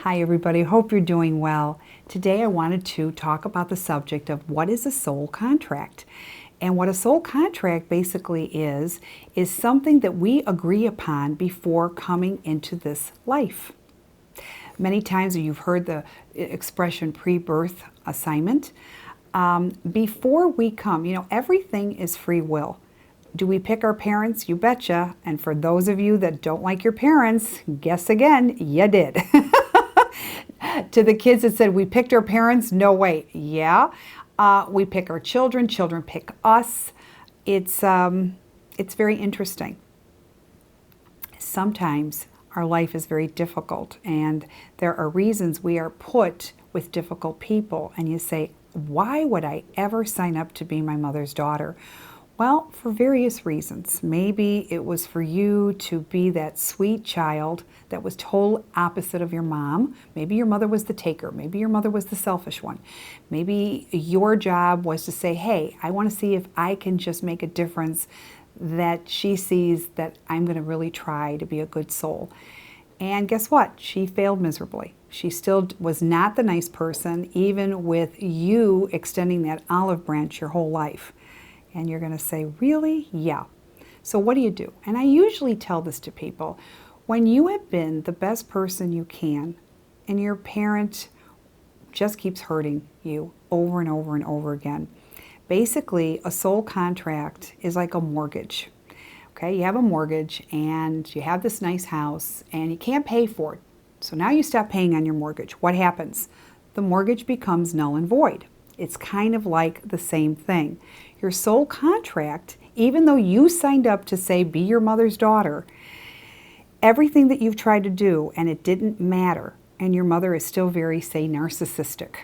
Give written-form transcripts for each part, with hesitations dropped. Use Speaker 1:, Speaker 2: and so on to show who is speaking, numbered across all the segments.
Speaker 1: Hi everybody, hope you're doing well. Today I wanted to talk about the subject of what is a soul contract. And what a soul contract basically is something that we agree upon before coming into this life. Many times you've heard the expression pre-birth assignment. Before we come, everything is free will. Do we pick our parents? You betcha. And for those of you that don't like your parents, guess again, you did. To the kids that said we picked our parents, no way. Yeah, we pick our children. Children pick us. It's very interesting. Sometimes our life is very difficult, and there are reasons we are put with difficult people. And you say, why would I ever sign up to be my mother's daughter? Well, for various reasons. Maybe it was for you to be that sweet child that was total opposite of your mom. Maybe your mother was the taker. Maybe your mother was the selfish one. Maybe your job was to say, hey, I want to see if I can just make a difference that she sees that I'm going to really try to be a good soul. And guess what? She failed miserably. She still was not the nice person, even with you extending that olive branch your whole life. And you're going to say, really? Yeah. So what do? And I usually tell this to people. When you have been the best person you can, and your parent just keeps hurting you over and over and over again, basically a soul contract is like a mortgage. Okay, you have a mortgage and you have this nice house and you can't pay for it. So now you stop paying on your mortgage. What happens? The mortgage becomes null and void. It's kind of like the same thing. Your soul contract, even though you signed up to say, be your mother's daughter, everything that you've tried to do and it didn't matter, and your mother is still very, say, narcissistic.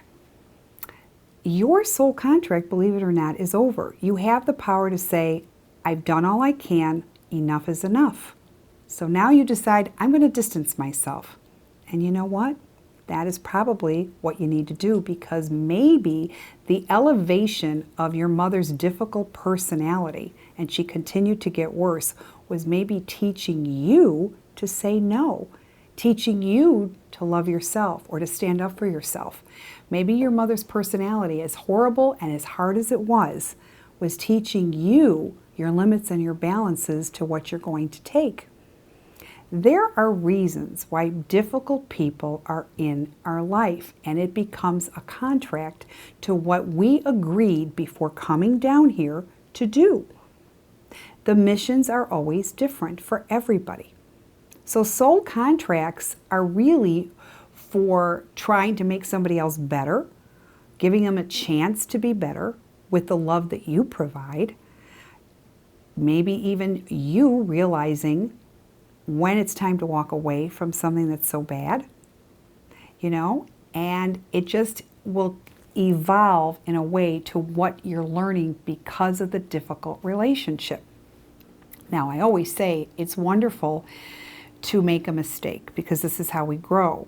Speaker 1: Your soul contract, believe it or not, is over. You have the power to say, I've done all I can, enough is enough. So now you decide, I'm going to distance myself. And you know what? That is probably what you need to do, because maybe the elevation of your mother's difficult personality, and she continued to get worse, was maybe teaching you to say no, teaching you to love yourself or to stand up for yourself. Maybe your mother's personality, as horrible and as hard as it was teaching you your limits and your balances to what you're going to take. There are reasons why difficult people are in our life, and it becomes a contract to what we agreed before coming down here to do. The missions are always different for everybody. So soul contracts are really for trying to make somebody else better, giving them a chance to be better with the love that you provide. Maybe even you realizing when it's time to walk away from something that's so bad, and it just will evolve in a way to what you're learning because of the difficult relationship. Now, I always say it's wonderful to make a mistake because this is how we grow.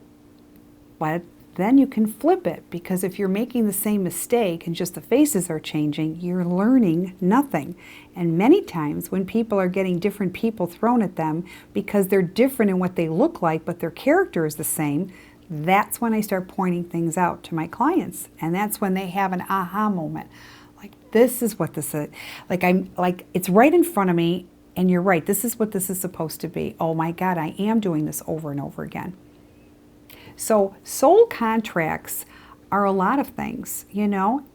Speaker 1: But then you can flip it, because if you're making the same mistake and just the faces are changing, you're learning nothing. And many times when people are getting different people thrown at them because they're different in what they look like, but their character is the same, that's when I start pointing things out to my clients. And that's when they have an aha moment. Like, this is what this is. It's right in front of me, and you're right, this is what this is supposed to be. Oh my God, I am doing this over and over again. So soul contracts are a lot of things.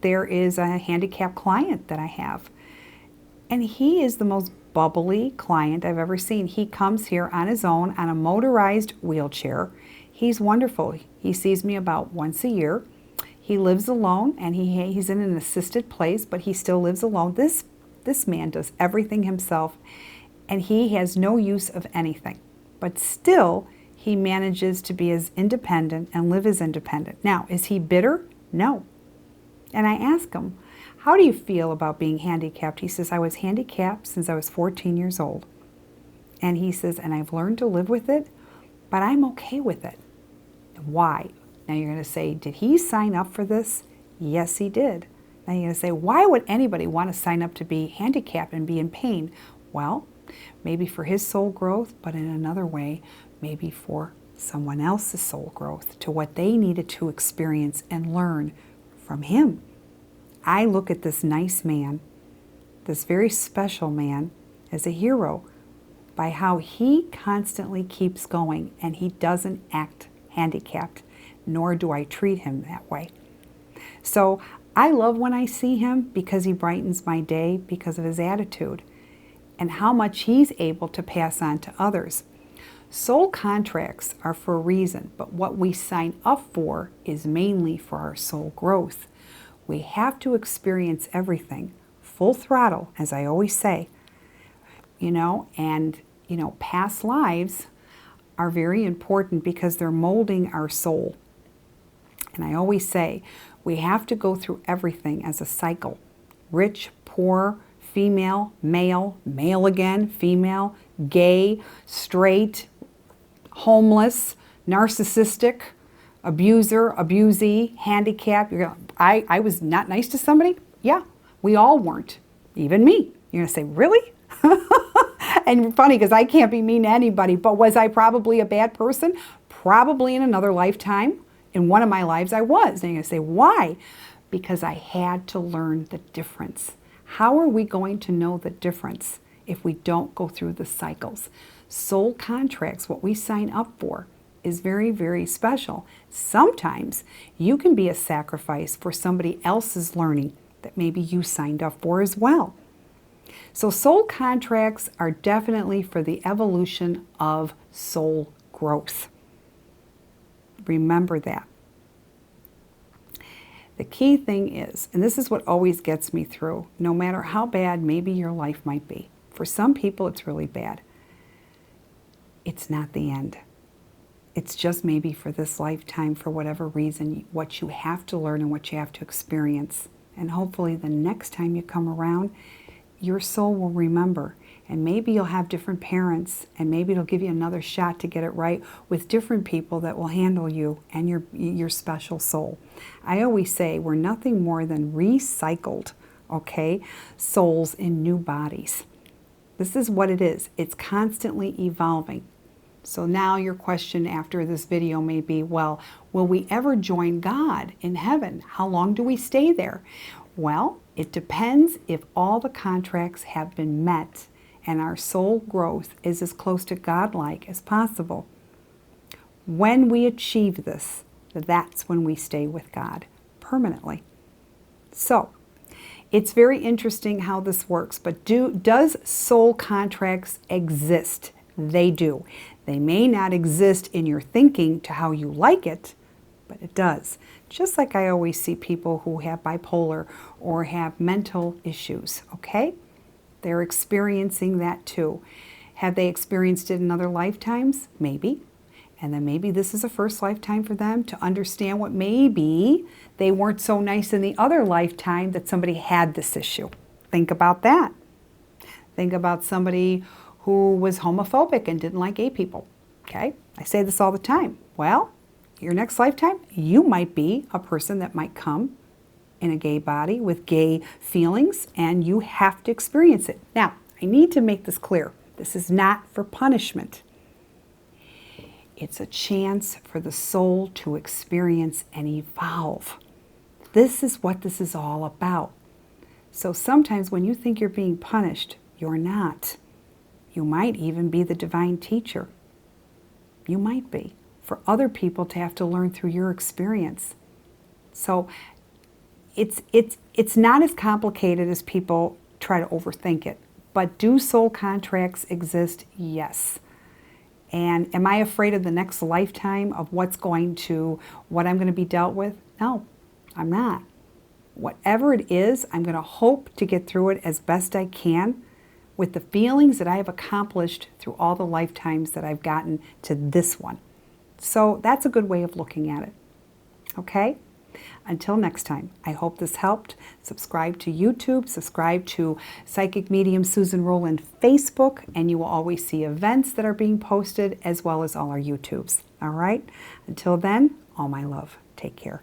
Speaker 1: There is a handicapped client that I have, and he is the most bubbly client I've ever seen. He comes here on his own on a motorized wheelchair. He's wonderful. He sees me about once a year. He lives alone, and he's in an assisted place, but he still lives alone. This man does everything himself, and he has no use of anything, but still he manages to be as independent and live as independent. Now, is he bitter? No. And I ask him, how do you feel about being handicapped? He says, I was handicapped since I was 14 years old. And he says, and I've learned to live with it, but I'm okay with it. Why? Now you're going to say, did he sign up for this? Yes, he did. Now you're going to say, why would anybody want to sign up to be handicapped and be in pain? Well, maybe for his soul growth, but in another way, maybe for someone else's soul growth, to what they needed to experience and learn from him. I look at this nice man, this very special man, as a hero by how he constantly keeps going and he doesn't act handicapped, nor do I treat him that way. So I love when I see him because he brightens my day because of his attitude and how much he's able to pass on to others. Soul contracts are for a reason, but what we sign up for is mainly for our soul growth. We have to experience everything, full throttle, as I always say, and past lives are very important because they're molding our soul. And I always say, we have to go through everything as a cycle. Rich, poor, female, male, male again, female, gay, straight, homeless, narcissistic, abuser, abusee, handicapped. I was not nice to somebody? Yeah, we all weren't. Even me. You're going to say, really? And funny because I can't be mean to anybody, but was I probably a bad person? Probably in another lifetime. In one of my lives I was. And you're going to say, why? Because I had to learn the difference. How are we going to know the difference if we don't go through the cycles? Soul contracts, what we sign up for, is very, very special. Sometimes you can be a sacrifice for somebody else's learning that maybe you signed up for as well. So soul contracts are definitely for the evolution of soul growth. Remember that. The key thing is, and this is what always gets me through, no matter how bad maybe your life might be. For some people it's really bad. It's not the end. It's just maybe for this lifetime, for whatever reason, what you have to learn and what you have to experience. And hopefully the next time you come around, your soul will remember. And maybe you'll have different parents, and maybe it'll give you another shot to get it right with different people that will handle you and your special soul. I always say we're nothing more than recycled, souls in new bodies. This is what it is. It's constantly evolving. So now your question after this video may be, well, will we ever join God in heaven? How long do we stay there? Well, it depends if all the contracts have been met and our soul growth is as close to God-like as possible. When we achieve this, that's when we stay with God permanently. So, it's very interesting how this works, but does soul contracts exist? They do. They may not exist in your thinking to how you like it, but it does. Just like I always see people who have bipolar or have mental issues, They're experiencing that too. Have they experienced it in other lifetimes? Maybe. And then maybe this is a first lifetime for them to understand what maybe they weren't so nice in the other lifetime that somebody had this issue. Think about that. Think about somebody who was homophobic and didn't like gay people. I say this all the time. Well, your next lifetime, you might be a person that might come in a gay body with gay feelings, and you have to experience it. Now, I need to make this clear. This is not for punishment. It's a chance for the soul to experience and evolve. This is what this is all about. So sometimes when you think you're being punished, you're not. You might even be the divine teacher. You might be. For other people to have to learn through your experience. So it's not as complicated as people try to overthink it. But do soul contracts exist? Yes. And am I afraid of the next lifetime of what I'm going to be dealt with? No, I'm not. Whatever it is, I'm going to hope to get through it as best I can with the feelings that I have accomplished through all the lifetimes that I've gotten to this one. So that's a good way of looking at it. Okay? Until next time, I hope this helped. Subscribe to YouTube, subscribe to Psychic Medium Susan Rowlen Facebook, and you will always see events that are being posted as well as all our YouTubes. All right? Until then, all my love. Take care.